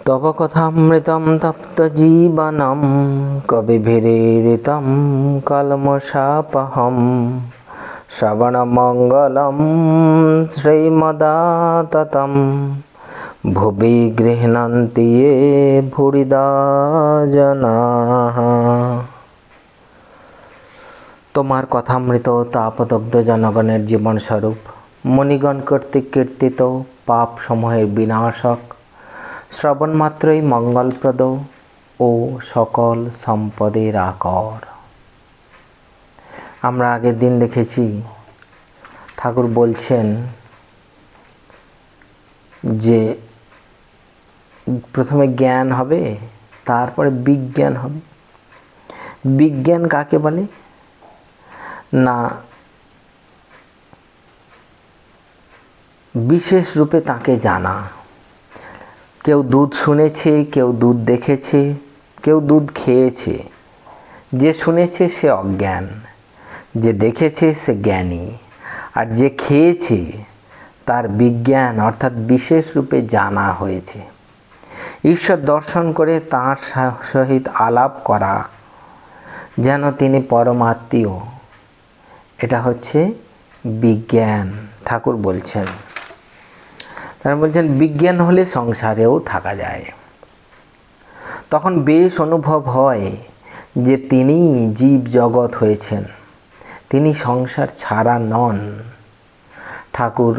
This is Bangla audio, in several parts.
তব কথামৃতম তপ্তজীবনম কবিভিরীড়িতম কলমশাপহম শ্রবণমঙ্গলম শ্রীমদাততম ভুবি গৃহণন্তি ये ভুরিদা জনাঃ। তোমার কথামৃত তাপদগ্ধ জনগণের জীবনস্বরূপ মণিগণ কর্তৃক কীর্তিত পাপ সমূহের বিনাশক, শ্রবণ মাত্রই মঙ্গলপ্রদ ও সকল সম্পদের আকর। আমরা আগের দিন দেখেছি ঠাকুর বলছেন যে প্রথমে জ্ঞান হবে, তারপরে বিজ্ঞান হবে। বিজ্ঞান কাকে বলে না, বিশেষ রূপে তাকে জানা। কেউ দুধ শুনেছে, কেউ দুধ দেখেছে, কেউ দুধ খেয়েছে। যে শুনেছে সে অজ্ঞান, যে দেখেছে সে জ্ঞানী, আর যে খেয়েছে তার বিজ্ঞান অর্থাৎ বিশেষ রূপে জানা হয়েছে। ঈশ্বর দর্শন করে তাঁর সহিত আলাপ করা, যেন তিনি পরমাত্মীয়, এটা হচ্ছে বিজ্ঞান। ঠাকুর বলছেন, তারা বলছেন বিজ্ঞান হলে সংসারেও থাকা যায়। তখন বেশ অনুভব হয় যে তিনি জীব জগৎ হয়েছেন, তিনি সংসার ছাড়া নন। ঠাকুর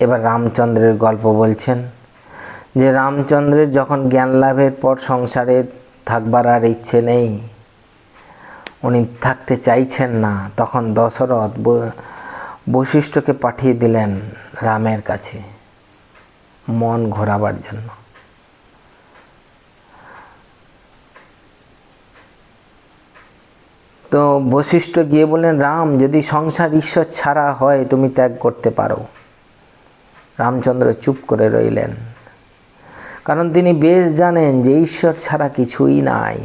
এবার রামচন্দ্রের গল্প বলছেন যে রামচন্দ্রের যখন জ্ঞান লাভের পর সংসারে থাকবার আর ইচ্ছে নেই, উনি থাকতে চাইছেন না, তখন দশরথ বশিষ্ঠকে পাঠিয়ে দিলেন রামের কাছে মন ঘোরাবার জন্য। তো বশিষ্ঠ গিয়ে বললেন, রাম, যদি সংসার ঈশ্বর ছাড়া হয় তুমি ত্যাগ করতে পারো। রামচন্দ্র চুপ করে রইলেন, কারণ তিনি বেশ জানেন যে ঈশ্বর ছাড়া কিছুই নাই।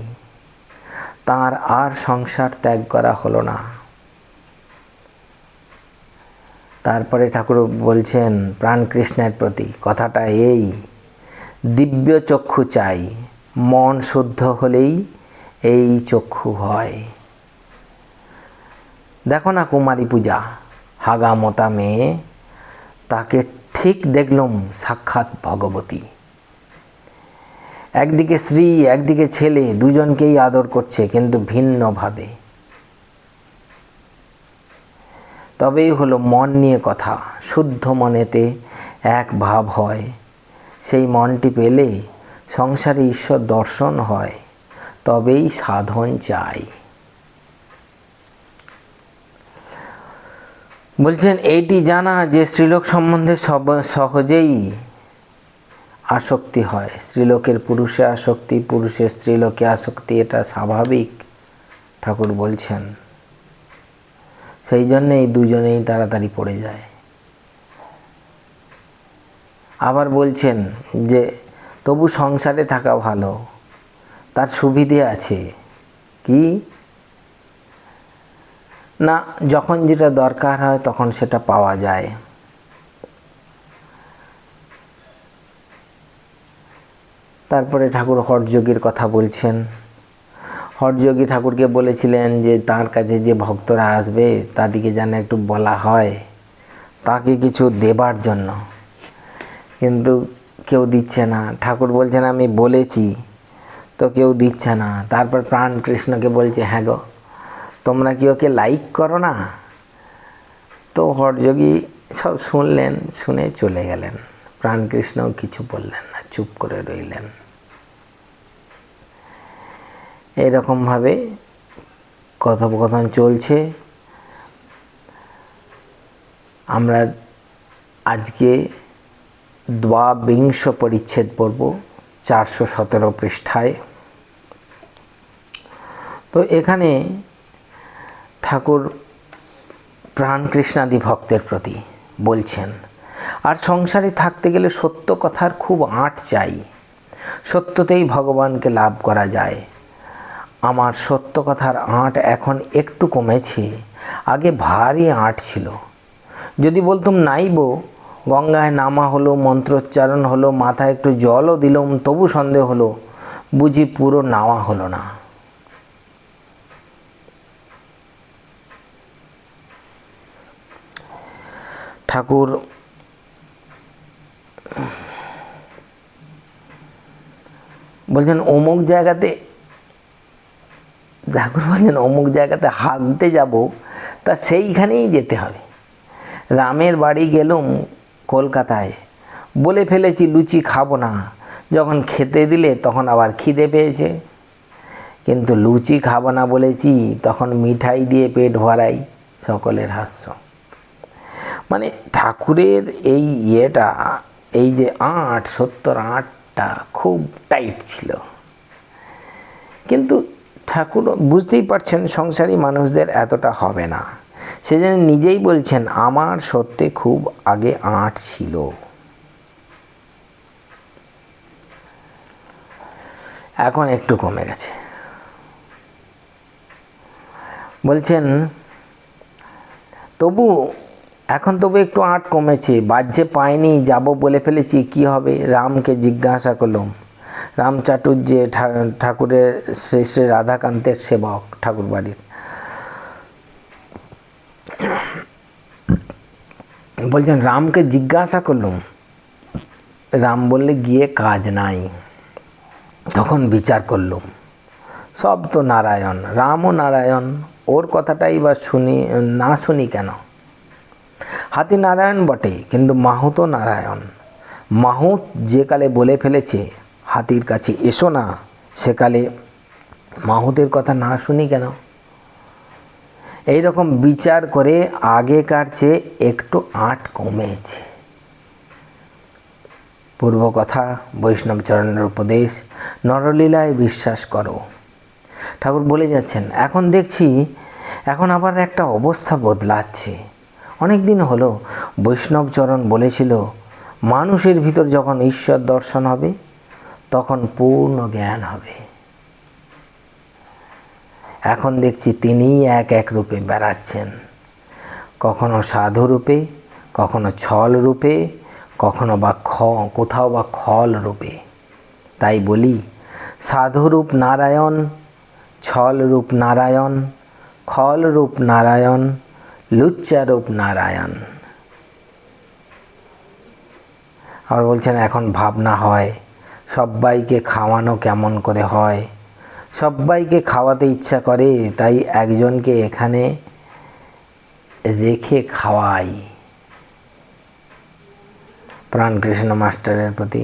তার আর সংসার ত্যাগ করা হলো না। তারপরে ঠাকুর বলছেন প্রাণকৃষ্ণের প্রতি কথাটা এই, দিব্য চক্ষু চাই, মন শুদ্ধ হলেই এই চক্ষু হয়। দেখো না কুমারী পূজা, হাগা মোটা মেয়ে, তাকে ঠিক দেখলুম সাক্ষাৎ ভগবতী। একদিকে স্ত্রী একদিকে ছেলে, দুজনকেই আদর করছে কিন্তু ভিন্নভাবে। তবেই হলো মন নিয়ে কথা। শুদ্ধ মনেতে এক ভাব হয়, সেই মনটি পেলে সংসারে ঈশ্বর দর্শন হয়, তবেই সাধন চাই। বলছেন এইটি জানা যে স্ত্রীলোক সম্বন্ধে সহজেই আসক্তি হয়। স্ত্রীলোকের পুরুষে আসক্তি, পুরুষের স্ত্রীলোকে আসক্তি, এটা স্বাভাবিক। ঠাকুর বলছেন সেই জন্যেই দুজনেই তাড়াতাড়ি পড়ে যায়। আবার বলছেন যে তবু সংসারে থাকা ভালো, তার সুবিধে আছে। কি না, যখন যেটা দরকার হয় তখন সেটা পাওয়া যায়। তারপরে ঠাকুর হঠযোগীর কথা বলছেন। হঠযোগী ঠাকুরকে বলেছিলেন যে তার কাছে যে ভক্তরা আসবে তাদেরকে যেন একটু বলা হয় তাকে কিছু দেবার জন্য, কিন্তু কেউ দিচ্ছে না। ঠাকুর বলছেন আমি বলেছি তো কেউ দিচ্ছে না। তারপর প্রাণকৃষ্ণকে বলছে, হ্যাঁ গো, তোমরা কি ওকে লাইক করো না? তো হঠযোগী সব শুনলেন, শুনে চলে গেলেন। প্রাণকৃষ্ণও কিছু বললেন না, চুপ করে রইলেন। এইরকমভাবে কথোপকথন চলছে। আমরা আজকে দ্বাবিংশ পরিচ্ছেদ পড়ব 417 পৃষ্ঠায়। তো এখানে ঠাকুর প্রাণকৃষ্ণাদি ভক্তের প্রতি বলছেন, আর সংসারে থাকতে গেলে সত্য কথার খুব আঁট চাই। সত্যতেই ভগবানকে লাভ করা যায়। আমার সত্য কথার আঁট এখন একটু কমেছে, আগে ভারী আঁট ছিল। যদি বলতুম নাইব, গঙ্গায় নামা হলো, মন্ত্রোচ্চারণ হলো, মাথায় একটু জলও দিলাম, তবু সন্দেহ হলো, বুঝি পুরো নাওয়া হলো না। ঠাকুর বলছেন অমুক জায়গাতে হাঁকতে যাব, তা সেইখানেই যেতে হবে। রামের বাড়ি গেলুম কলকাতায়, বলে ফেলেছি লুচি খাবো না, যখন খেতে দিলে তখন আবার খিদে পেয়েছে। কিন্তু লুচি খাবো না বলেছি, তখন মিঠাই দিয়ে পেট ভরাই। সকলের হাস্য। মানে ঠাকুরের এই ইয়েটা, এই যে 70 8টা খুব টাইট ছিল। কিন্তু ঠাকুর বুঝতেই পারছেন সংসারী মানুষদের এতটা হবে না, সেজন্য নিজেই বলছেন আমার সত্যি খুব আগে 8 ছিল। এখন একটু কমে গেছে। বলছেন এখন তবু একটু 8 কমেছে, বাহ্যে পাইনি, যাব বলে ফেলেছি, কি হবে? রামকে জিজ্ঞাসা করলাম। রাম চাটুর্যে ঠাকুরের শ্রী শ্রী রাধাকান্তের সেবক ঠাকুর বাড়ির। বলছেন রামকে জিজ্ঞাসা করলাম, রাম বললে গিয়ে কাজ নাই। তখন বিচার করলুম, সব তো নারায়ণ, রামও নারায়ণ, ওর কথাটাই বা শুনি কেন? হাতি নারায়ণ বটে, কিন্তু মাহুতও নারায়ণ। মাহুত যে কালে বলে ফেলেছে হাতির কাছে এসো না, সেকালে মাহুতের কথা না শুনি কেন? এই রকম বিচার করে আগেকার চেয়ে একটু 8 কমেছে। পূর্ব কথা, বৈষ্ণব চরণের উপদেশ, নরলীলায় বিশ্বাস করো। ঠাকুর বলে যাচ্ছেন এখন দেখছি এখন আবার একটা অবস্থা বদলাচ্ছে। অনেক দিন হলো বৈষ্ণব চরণ বলেছিল মানুষের ভিতর যখন ঈশ্বর দর্শন হবে তখন পূর্ণ জ্ঞান হবে। এখন দেখছি তিনিই এক এক রূপে বেড়াচ্ছেন, কখনো সাধু রূপে, কখনো ছল রূপে, কখনো বা কোথাও বা খল রূপে। তাই বলি সাধুরূপ নারায়ণ, ছল রূপ নারায়ণ, খল রূপ নারায়ণ, লুচ্চা রূপ নারায়ণ। আর বলছেন এখন ভাবনা হয় সবাইকে খাওয়ানো কেমন করে হয়, সবাইকে খাওয়াতে ইচ্ছা করে, তাই একজনকে এখানে রেখে খাওয়াই। প্রাণকৃষ্ণ মাস্টারের প্রতি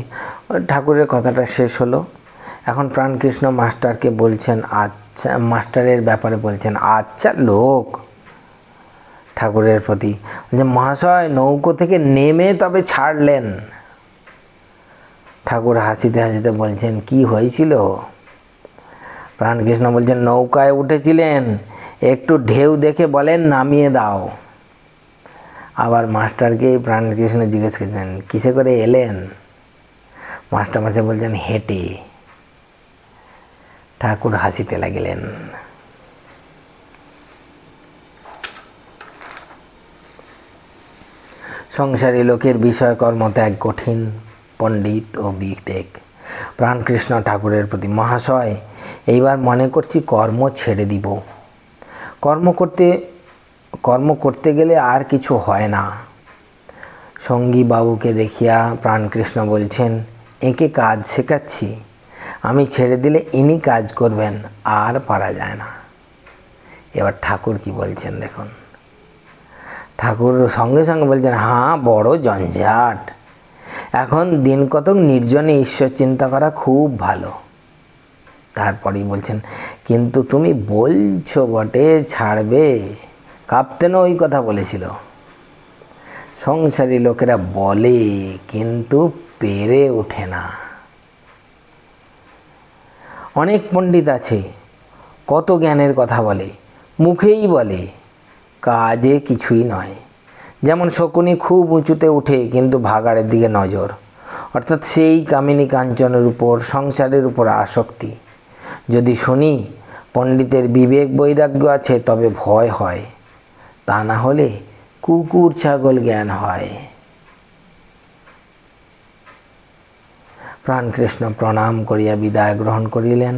ঠাকুরের কথাটা শেষ হলো। এখন প্রাণকৃষ্ণ মাস্টারকে বলছেন, আচ্ছা মাস্টারের ব্যাপারে বলছেন, আচ্ছা লোক ঠাকুরের প্রতি যে মহাশয় নৌকো থেকে নেমে তবে ছাড়লেন। ঠাকুর হাসিতে হাসিতে বলছেন কি হয়েছিল? প্রাণকৃষ্ণ বলছেন নৌকায় উঠেছিলেন, একটু ঢেউ দেখে বলেন নামিয়ে দাও। আবার মাস্টারকে প্রাণকৃষ্ণ জিজ্ঞেস করছেন কিসে করে এলেন? মাস্টারমশাই বলছেন হেঁটে। ঠাকুর হাসিতে লাগিলেন। সংসারী লোকের বিষয়কর্ম ত্যাগ কঠিন, পণ্ডিত ও বিবেক। প্রাণকৃষ্ণ ঠাকুরের প্রতি মহাশয় এইবার মনে করছি কর্ম ছেড়ে দিব। কর্ম করতে গেলে আর কিছু হয় না। সঙ্গী বাবুকে দেখিয়া প্রাণকৃষ্ণ বলছেন একে কাজ শেখাচ্ছি, আমি ছেড়ে দিলে ইনি কাজ করবেন, আর পারা যায় না। এবার ঠাকুর কি বলছেন দেখুন। ঠাকুর সঙ্গে সঙ্গে বলছেন হ্যাঁ বড় জঞ্জাট, এখন দিন কতক নির্জনে ঈশ্বর চিন্তা করা খুব ভালো। তারপরেই বলছেন কিন্তু তুমি বলছো বটে ছাড়বে, কাপ্তেনও ওই কথা বলেছিল। সংসারী লোকেরা বলে কিন্তু পেরে ওঠে না। অনেক পণ্ডিত আছে কত জ্ঞানের কথা বলে, মুখেই বলে, কাজে কিছুই নয়। যেমন শকুনি খুব উঁচুতে উঠে কিন্তু ভাগাড়ের দিকে নজর, অর্থাৎ সেই কামিনী কাঞ্চনের উপর, সংসারের উপর আসক্তি। যদি শুনি পণ্ডিতের বিবেক বৈরাগ্য আছে তবে ভয় হয়, তা না হলে কুকুর ছাগল জ্ঞান হয়। প্রাণকৃষ্ণ প্রণাম করিয়া বিদায় গ্রহণ করিলেন।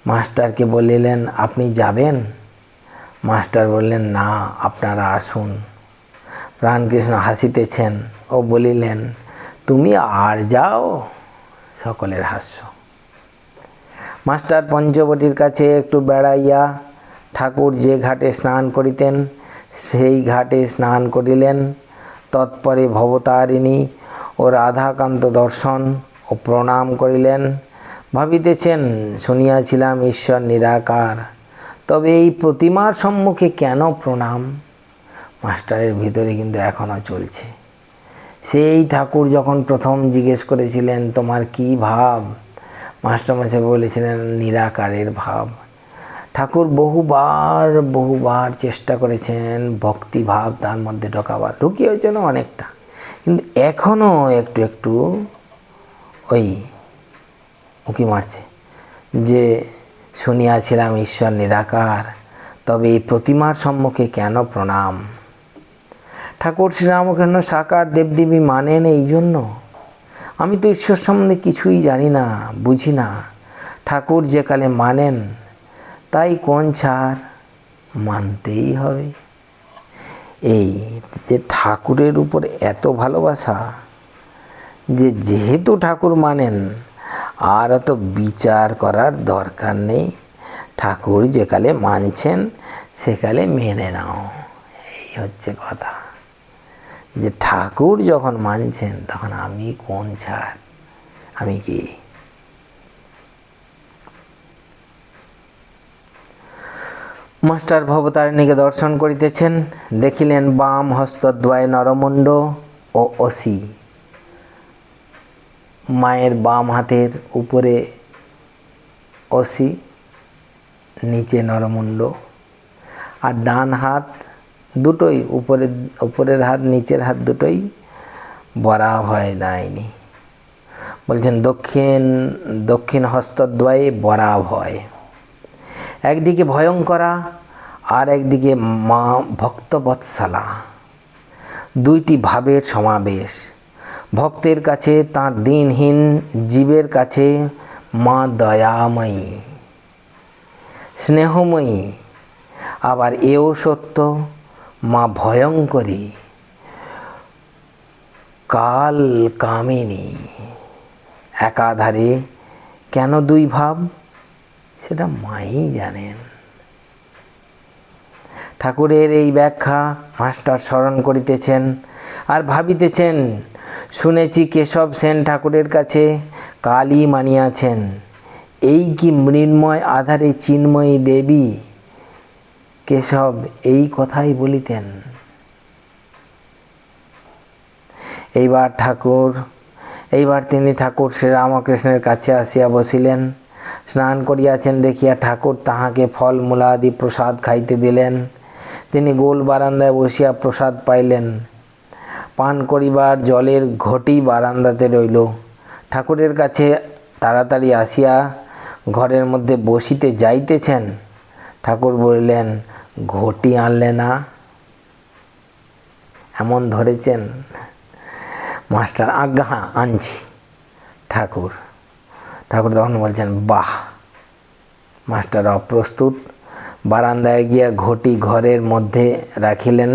মাস্টারকে বলিলেন, আপনি যাবেন? মাস্টার বললেন, না, আপনারা আসুন। প্রাণকৃষ্ণ হাসিতেছেন ও বলিলেন, তুমি আর যাও? সকলের হাস্য। মাস্টার পঞ্চবটির কাছে একটু বেড়াইয়া ঠাকুর যে ঘাটে স্নান করিতেন সেই ঘাটে স্নান করিলেন। তৎপরে ভবতারিণী ও রাধাকান্ত দর্শন ও প্রণাম করিলেন। ভাবিতেছেন, শুনিয়াছিলাম ঈশ্বর নিরাকার, তবে এই প্রতিমার সম্মুখে কেন প্রণাম? মাস্টারের ভিতরে কিন্তু এখনও চলছে। সেই ঠাকুর যখন প্রথম জিজ্ঞেস করেছিলেন, তোমার কি ভাব? মাস্টারমশাই বলেছিলেন, নিরাকারের ভাব। ঠাকুর বহুবার চেষ্টা করেছেন ভক্তি ভাব তার মধ্যে ঢোকাবার, ঢুকিয়েছেন অনেকটা, কিন্তু এখনও একটু ওই উঁকি মারছে যে শুনিয়াছিলাম ঈশ্বর নিরাকার, তবে এই প্রতিমার সম্মুখে কেন প্রণাম? ঠাকুর শ্রীরামকৃষ্ণ সাকার দেবদেবী মানেন এই জন্য। আমি তো ঈশ্বর সম্বন্ধে কিছুই জানি না, বুঝি না। ঠাকুর যে কালে মানেন, তাই কোন ছাড়, মানতেই হবে। এই যে ঠাকুরের উপর এত ভালোবাসা, যে যেহেতু ঠাকুর মানেন আর অত বিচার করার দরকার নেই। ঠাকুর যে কালে মানছেন সেকালে মেনে নাও, এই হচ্ছে কথা। যে ঠাকুর যখন মানছেন তখন আমি কোন ছাড়, আমি কি? মাস্টার ভবতারিণীকে দর্শন করিতেছেন, দেখিলেন বাম হস্তদ্বয় নরমুণ্ড ও অসি। মায়ের বাম হাতের উপরে অসি, নিচে নরমুণ্ড, আর ডান হাত দুটোই, উপরের হাত নিচের হাত দুটোই বরাভয় দায়নি। বলছেন দক্ষিণ হস্তদ্বয়ে বরাভয়। একদিকে ভয়ঙ্করা আর একদিকে মা ভক্তবৎসলা, দুইটি ভাবের সমাবেশ। ভক্তের কাছে তাঁর দিনহীন জীবের কাছে মা দয়াময়ী, স্নেহময়ী। আবার এও সত্য, মা ভয়ঙ্করী, কাল কামিনী। একাধারে কেন দুই ভাব, সেটা মাই জানেন। ঠাকুরের এই ব্যাখ্যা মাস্টার স্মরণ করিতেছেন আর ভাবিতেছেন, শুনেছি কেশব সেন ঠাকুরের কাছে কালী মানিয়াছেন। এই কি মৃন্ময় আধারে চিন্ময়ী দেবী? কেশব এই কথাই বলিতেন। এইবার তিনি ঠাকুর শ্রীরামকৃষ্ণের কাছে আসিয়া বসিলেন। স্নান করিয়াছেন দেখিয়া ঠাকুর তাহাকে ফল মূলাদি প্রসাদ খাইতে দিলেন। তিনি গোল বারান্দায় বসিয়া প্রসাদ পাইলেন। পান করিবার জলের ঘটি বারান্দাতে রইল। ঠাকুরের কাছে তাড়াতাড়ি আসিয়া ঘরের মধ্যে বসিতে যাইতেছেন। ঠাকুর বলিলেন, ঘটি আনলে না? এমন ধরেছেন। মাস্টার, আজ্ঞা, আনছি। ঠাকুর তখন বলছেন, বাহ। মাস্টার অপ্রস্তুত। বারান্দায় গিয়া ঘটি ঘরের মধ্যে রাখিলেন।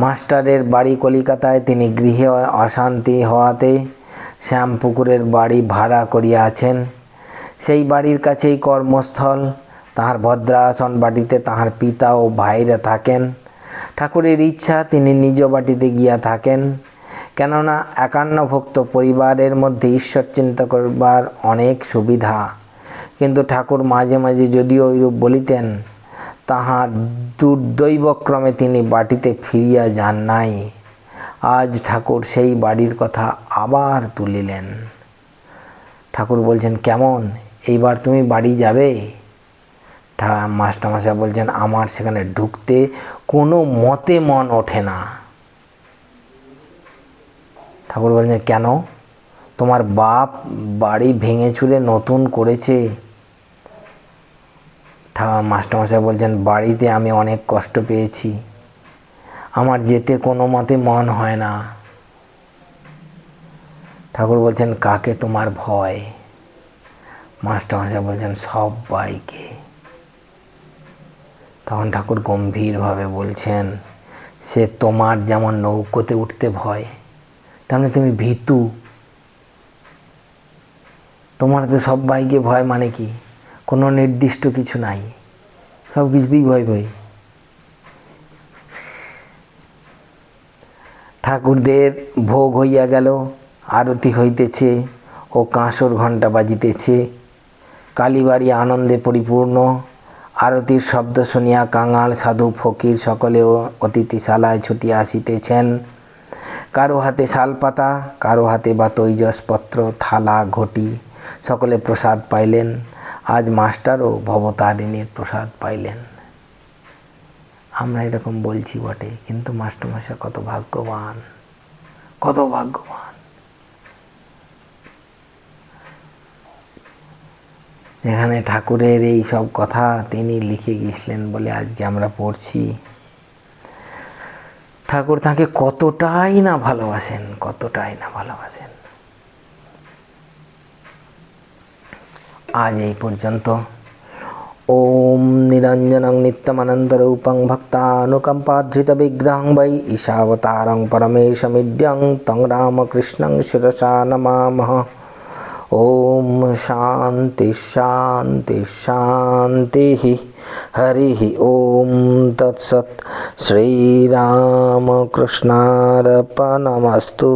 মাস্টারের বাড়ি কলিকাতায়, তিনি গৃহে অশান্তি হওয়াতে শ্যামপুকুরের বাড়ি ভাড়া করিয়া আছেন। সেই বাড়ির কাছেই কর্মস্থল। তাহার ভদ্রাসন বাটিতে তাহার পিতা ও ভাইরা থাকেন। ঠাকুরের ইচ্ছা তিনি নিজ বাটিতে গিয়া থাকেন, কেননা একান্নভুক্ত পরিবারের মধ্যে ঈশ্বর চিন্তা করবার অনেক সুবিধা। কিন্তু ঠাকুর মাঝে মাঝে যদিও ঐরূপ বলিতেন, তাহার দুর্দৈবক্রমে তিনি বাটিতে ফিরিয়া যান নাই। আজ ঠাকুর সেই বাড়ির কথা আবার তুলিলেন। ঠাকুর বলছেন, কেমন, এইবার তুমি বাড়ি যাবে? মাস্টারমশাই বলছেন, আমার সেখানে ঢুকতে কোনো মতে মন ওঠে না। ঠাকুর বলছেন, কেন? তোমার বাপ বাড়ি ভেঙে চুরে নতুন করেছে। মাস্টারমশাই বলছেন, বাড়িতে আমি অনেক কষ্ট পেয়েছি, আমার যেতে কোনো মতে মন হয় না। ঠাকুর বলছেন কাকে তোমার ভয়? মাস্টারমশাই বলছেন সব্বাইকে। তখন ঠাকুর গম্ভীরভাবে বলছেন সে তোমার যেমন নৌকোতে উঠতে ভয়, তাহলে তুমি ভীতু। তোমার তো সব্বাইকে ভয় মানে কি? কোনো নির্দিষ্ট কিছু নাই, সব কিছুতেই ভয় ভয়। ঠাকুরদের ভোগ হইয়া গেল, আরতি হইতেছে ও কাঁসর ঘণ্টা বাজিতেছে। কালীবাড়ি আনন্দে পরিপূর্ণ। আরতির শব্দ শুনিয়া কাঙাল সাধু ফকির সকলেও অতিথিশালায় ছুটিয়া আসিতেছেন। কারো হাতে শালপাতা, কারো হাতে বা তৈজসপত্র, থালা, ঘটি, সকলে প্রসাদ পাইলেন। আজ মাস্টারও ভবতারিণীর প্রসাদ পাইলেন। আমরা এরকম বলছি বটে, কিন্তু মাস্টারমশাই কত ভাগ্যবান, কত ভাগ্যবান। এখানে ঠাকুরের এই সব কথা তিনি লিখে গিয়েছিলেন বলে আজকে আমরা পড়ছি। ঠাকুর তাকে কতটাই না ভালোবাসেন, কতটাই না ভালোবাসেন। আজ এই পর্যন্ত। ওম নিরঞ্জনং নিত্যমনন্তরূপং ভক্তানুকম্পাধৃত বিগ্রহং বৈ ঈশাবতারং পরমেশমিড্যং তং রামকৃষ্ণং শিরসা নমামঃ। ওম শান্তি শান্তি শান্তি। হরি ওম তৎসৎ। শ্রীরামকৃষ্ণার্পণমস্তু।